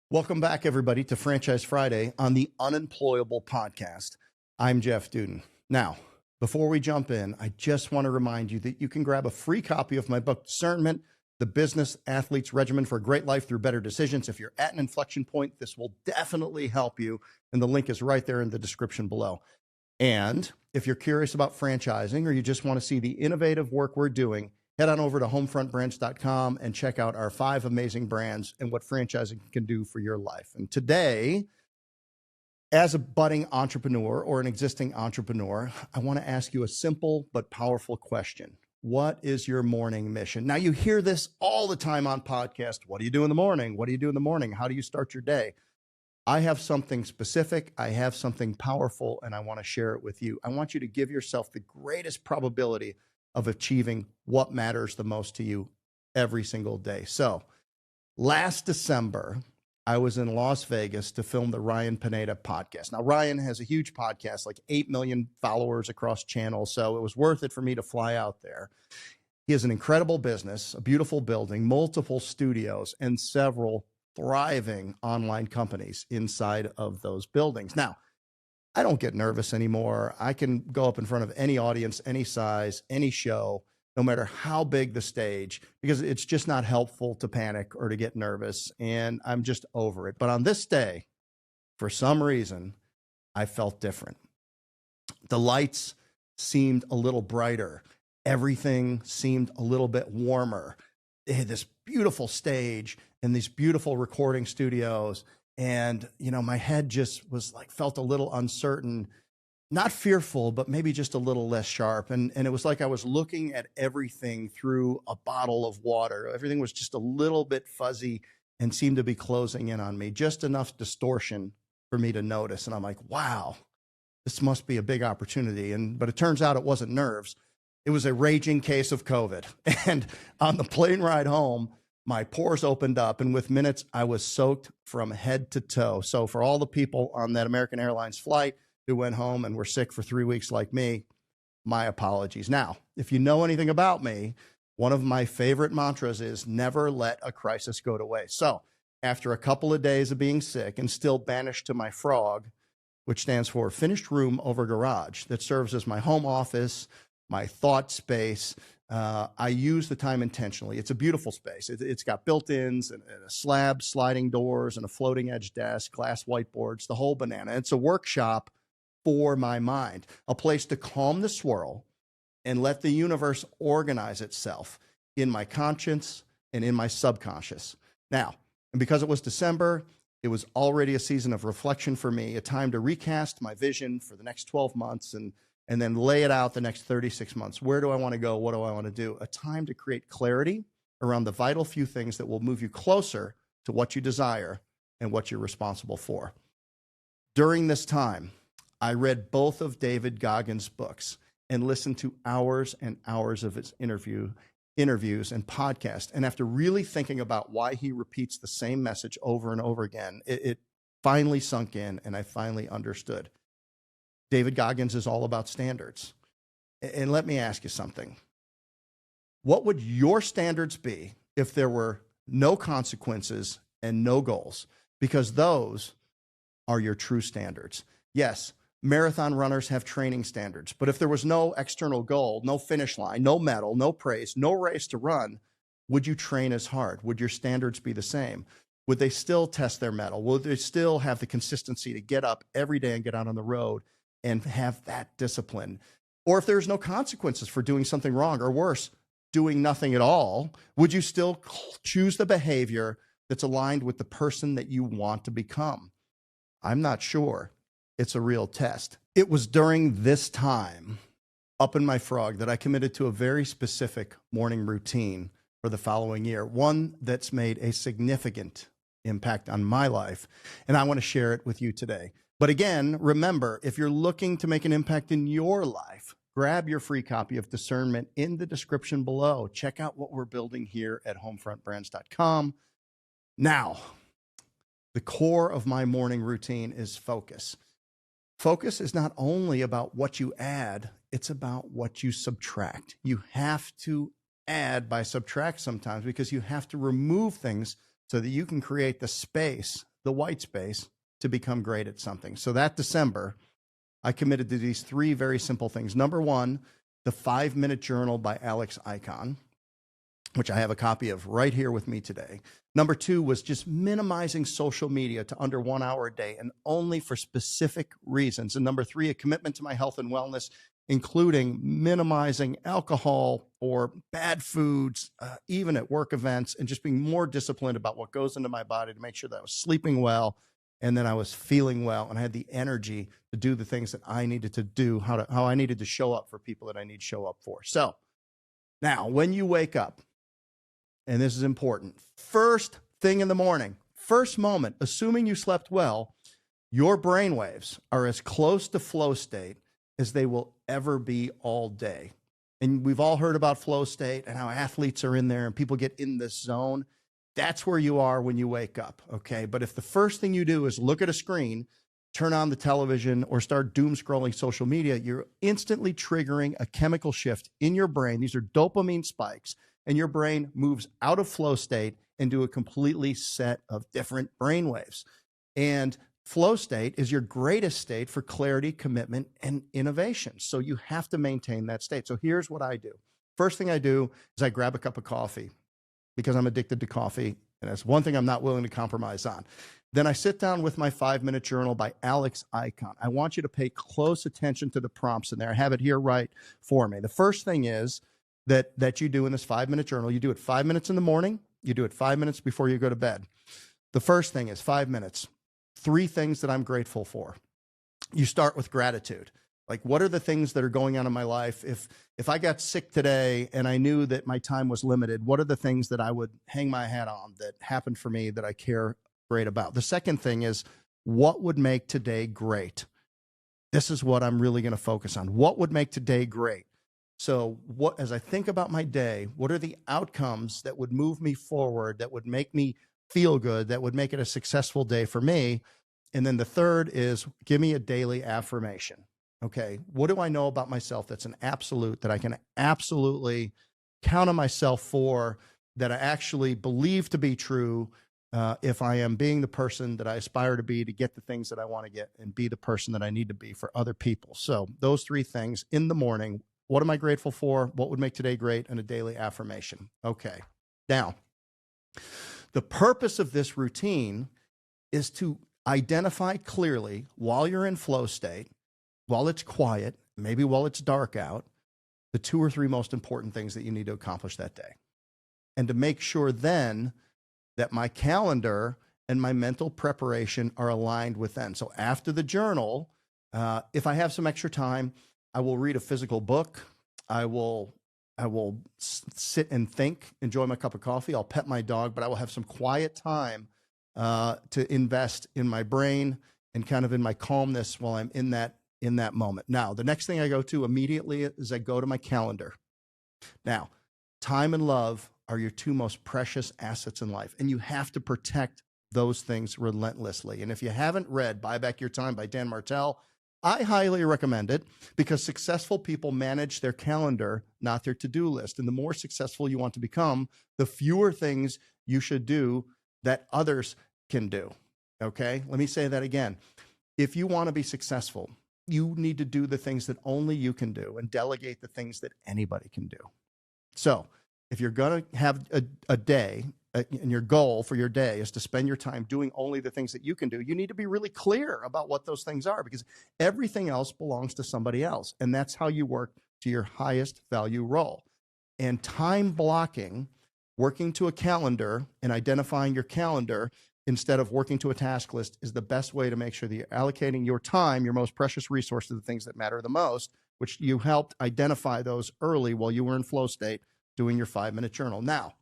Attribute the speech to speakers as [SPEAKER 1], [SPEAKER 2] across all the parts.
[SPEAKER 1] Welcome back, everybody, to Franchise Friday on the Unemployable podcast. I'm Jeff Dudan. Now, before we jump in, I just want to remind you that you can grab a free copy of my book, Discernment, The Business Athlete's Regimen for a Great Life Through Better Decisions. If you're at an inflection point, this will definitely help you, and the link is right there in the description below. And if you're curious about franchising or you just want to see the innovative work we're doing, head on over to homefrontbrands.com and check out our 5 amazing brands and what franchising can do for your life. And today, as a budding entrepreneur or an existing entrepreneur, I want to ask you a simple but powerful question. What is your morning mission? Now, you hear this all the time on podcasts. What do you do in the morning? What do you do in the morning? How do you start your day? I have something specific. I have something powerful, and I want to share it with you. I want you to give yourself the greatest probability of achieving what matters the most to you every single day. So last December, I was in Las Vegas to film the Ryan Pineda podcast. Now, Ryan has a huge podcast, like 8 million followers across channels, so it was worth it for me to fly out there. He has an incredible business, a beautiful building, multiple studios, and several thriving online companies inside of those buildings. Now, I don't get nervous anymore. I can go up in front of any audience, any size, any show, no matter how big the stage, because it's just not helpful to panic or to get nervous, and I'm just over it. But on this day, for some reason, I felt different. The lights seemed a little brighter. Everything seemed a little bit warmer. They had this beautiful stage and these beautiful recording studios. And, my head just was felt a little uncertain, not fearful, but maybe just a little less sharp. And it was like I was looking at everything through a bottle of water. Everything was just a little bit fuzzy and seemed to be closing in on me, just enough distortion for me to notice. And I'm like, wow, this must be a big opportunity. But it turns out it wasn't nerves. It was a raging case of COVID. And on the plane ride home, my pores opened up, and with minutes, I was soaked from head to toe. So for all the people on that American Airlines flight who went home and were sick for 3 weeks like me, my apologies. Now, if you know anything about me, one of my favorite mantras is never let a crisis go to waste. So after a couple of days of being sick and still banished to my frog, which stands for finished room over garage, that serves as my home office, my thought space, I use the time intentionally. It's a beautiful space. It's got built-ins and a slab, sliding doors, and a floating edge desk, glass whiteboards, the whole banana. It's a workshop for my mind, a place to calm the swirl and let the universe organize itself in my conscience and in my subconscious. Now, and because it was December, it was already a season of reflection for me, a time to recast my vision for the next 12 months and then lay it out the next 36 months. Where do I want to go? What do I want to do? A time to create clarity around the vital few things that will move you closer to what you desire and what you're responsible for. During this time, I read both of David Goggins' books and listened to hours and hours of his interviews and podcasts. And after really thinking about why he repeats the same message over and over again, it finally sunk in, and I finally understood. David Goggins is all about standards. And let me ask you something. What would your standards be if there were no consequences and no goals? Because those are your true standards. Yes, marathon runners have training standards, but if there was no external goal, no finish line, no medal, no praise, no race to run, would you train as hard? Would your standards be the same? Would they still test their mettle? Would they still have the consistency to get up every day and get out on the road and have that discipline? Or if there's no consequences for doing something wrong, or worse, doing nothing at all, would you still choose the behavior that's aligned with the person that you want to become? I'm not sure. It's a real test. It was during this time up in my frog that I committed to a very specific morning routine for the following year, one that's made a significant impact on my life, and I want to share it with you today. But again, remember, if you're looking to make an impact in your life, grab your free copy of Discernment in the description below. Check out what we're building here at homefrontbrands.com. Now, the core of my morning routine is focus. Focus is not only about what you add, it's about what you subtract. You have to add by subtract sometimes, because you have to remove things so that you can create the space, the white space to become great at something. So that December, I committed to these 3 very simple things. Number 1, the 5-minute journal by Alex Icahn, which I have a copy of right here with me today. Number 2 was just minimizing social media to under 1 hour a day and only for specific reasons. And number 3, a commitment to my health and wellness, including minimizing alcohol or bad foods, even at work events, and just being more disciplined about what goes into my body to make sure that I was sleeping well and then I was feeling well and I had the energy to do the things that I needed to do, how I needed to show up for people that I need to show up for. So now when you wake up, and this is important, first thing in the morning, first moment, assuming you slept well, your brainwaves are as close to flow state as they will ever be all day. And we've all heard about flow state and how athletes are in there and people get in this zone. That's where you are when you wake up, okay? But if the first thing you do is look at a screen, turn on the television, or start doom scrolling social media, you're instantly triggering a chemical shift in your brain. These are dopamine spikes, and your brain moves out of flow state into a completely set of different brain waves. And flow state is your greatest state for clarity, commitment, and innovation. So you have to maintain that state. So here's what I do. First thing I do is I grab a cup of coffee because I'm addicted to coffee, and that's one thing I'm not willing to compromise on. Then I sit down with my 5-minute journal by Alex Icahn. I want you to pay close attention to the prompts in there. I have it here right for me. The first thing is that you do in this 5-minute journal, you do it 5 minutes in the morning, you do it 5 minutes before you go to bed. The first thing is 5 minutes. 3 things that I'm grateful for. You start with gratitude. Like, what are the things that are going on in my life? If I got sick today and I knew that my time was limited, what are the things that I would hang my hat on that happened for me that I care great about? The second thing is, what would make today great? This is what I'm really going to focus on. What would make today great? So as I think about my day, what are the outcomes that would move me forward, that would make me feel good, that would make it a successful day for me? And then the third is, give me a daily affirmation. Okay, what do I know about myself that's an absolute, that I can absolutely count on myself for, that I actually believe to be true, if I am being the person that I aspire to be, to get the things that I want to get and be the person that I need to be for other people. So those 3 things in the morning. What am I grateful for? What would make today great? And a daily affirmation. Okay, now, the purpose of this routine is to identify clearly, while you're in flow state, while it's quiet, maybe while it's dark out, the 2 or 3 most important things that you need to accomplish that day. And to make sure then that my calendar and my mental preparation are aligned with then. So after the journal, if I have some extra time, I will read a physical book. I will sit and think, enjoy my cup of coffee. I'll pet my dog, but I will have some quiet time to invest in my brain and kind of in my calmness while I'm in that moment. Now, the next thing I go to immediately is I go to my calendar. Now, time and love are your 2 most precious assets in life, and you have to protect those things relentlessly. And if you haven't read Buy Back Your Time by Dan Martell, I highly recommend it, because successful people manage their calendar, not their to-do list. And the more successful you want to become, the fewer things you should do that others can do. Okay, let me say that again. If you want to be successful, you need to do the things that only you can do and delegate the things that anybody can do. So if you're going to have a day, and your goal for your day is to spend your time doing only the things that you can do, you need to be really clear about what those things are, because everything else belongs to somebody else. And that's how you work to your highest value role. And time blocking, working to a calendar and identifying your calendar instead of working to a task list, is the best way to make sure that you're allocating your time, your most precious resource, to the things that matter the most, which you helped identify those early while you were in flow state doing your 5-minute journal. Now,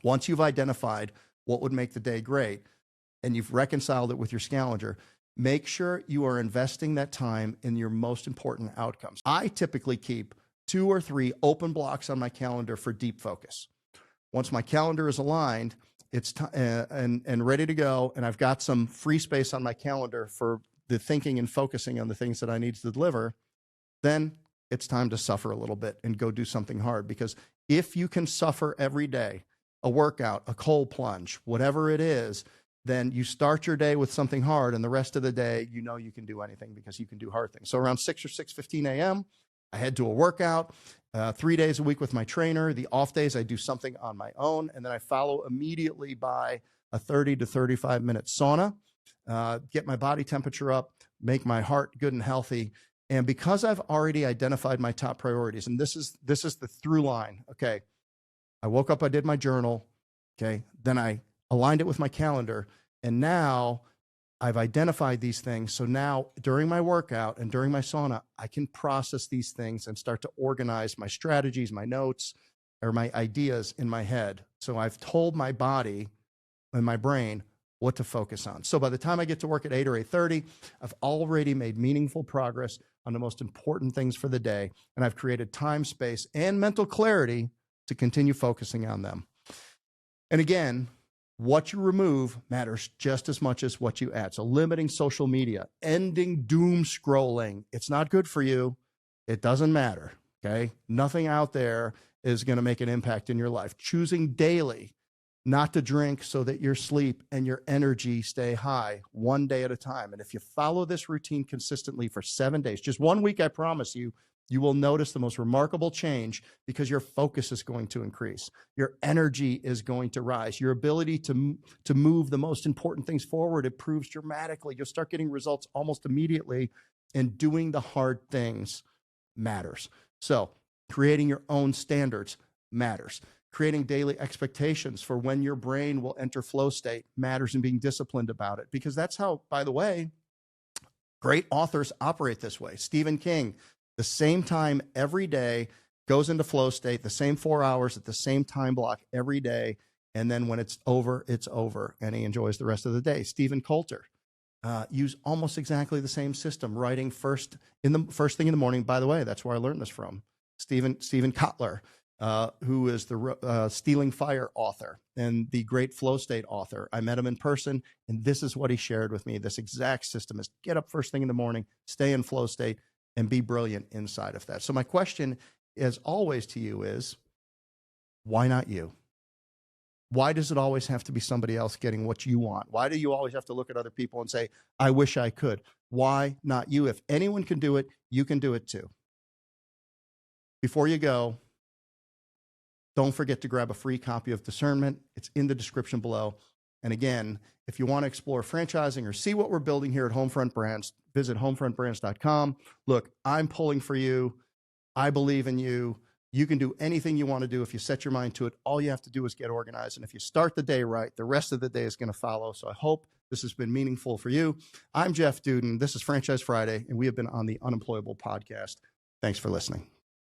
[SPEAKER 1] once you've identified what would make the day great and you've reconciled it with your calendar, make sure you are investing that time in your most important outcomes. I typically keep 2 or 3 open blocks on my calendar for deep focus. Once my calendar is aligned, it's and ready to go, and I've got some free space on my calendar for the thinking and focusing on the things that I need to deliver, then it's time to suffer a little bit and go do something hard. Because if you can suffer every day, a workout, a cold plunge, whatever it is, then you start your day with something hard, and the rest of the day, you know you can do anything because you can do hard things. So around 6 or 6:15 a.m., I head to a workout 3 days a week with my trainer. The off days, I do something on my own, and then I follow immediately by a 30 to 35-minute sauna, get my body temperature up, make my heart good and healthy. And because I've already identified my top priorities, and this is the through line, okay, I woke up, I did my journal, okay, then I aligned it with my calendar, and now I've identified these things. So now during my workout and during my sauna, I can process these things and start to organize my strategies, my notes, or my ideas in my head. So I've told my body and my brain what to focus on. So by the time I get to work at 8 or 8:30, I've already made meaningful progress on the most important things for the day, and I've created time, space, and mental clarity to continue focusing on them. And again, what you remove matters just as much as what you add. So limiting social media, ending doom scrolling. It's not good for you. It doesn't matter, okay? Nothing out there is going to make an impact in your life. Choosing daily not to drink so that your sleep and your energy stay high, one day at a time. And if you follow this routine consistently for 7 days, just 1 week, I promise you, you will notice the most remarkable change because your focus is going to increase. Your energy is going to rise. Your ability to move the most important things forward improves dramatically. You'll start getting results almost immediately, and doing the hard things matters. So creating your own standards matters. Creating daily expectations for when your brain will enter flow state matters, and being disciplined about it, because that's how, by the way, great authors operate this way. Stephen King, the same time every day, goes into flow state, the same 4 hours at the same time block every day. And then when it's over, and he enjoys the rest of the day. Stephen Coulter use almost exactly the same system, writing first thing in the morning. By the way, that's where I learned this from. Stephen Kotler, who is the Stealing Fire author and the great flow state author. I met him in person, and this is what he shared with me. This exact system is get up first thing in the morning, stay in flow state, and be brilliant inside of that. So my question, as always, to you is, why not you? Why does it always have to be somebody else getting what you want? Why do you always have to look at other people and say, I wish I could? Why not you? If anyone can do it, you can do it too. Before you go, don't forget to grab a free copy of Discernment. It's in the description below. And again, if you want to explore franchising or see what we're building here at Homefront Brands, visit homefrontbrands.com. Look, I'm pulling for you. I believe in you. You can do anything you want to do if you set your mind to it. All you have to do is get organized. And if you start the day right, the rest of the day is going to follow. So I hope this has been meaningful for you. I'm Jeff Dudan. This is Franchise Friday, and we have been on the Unemployable podcast. Thanks for listening.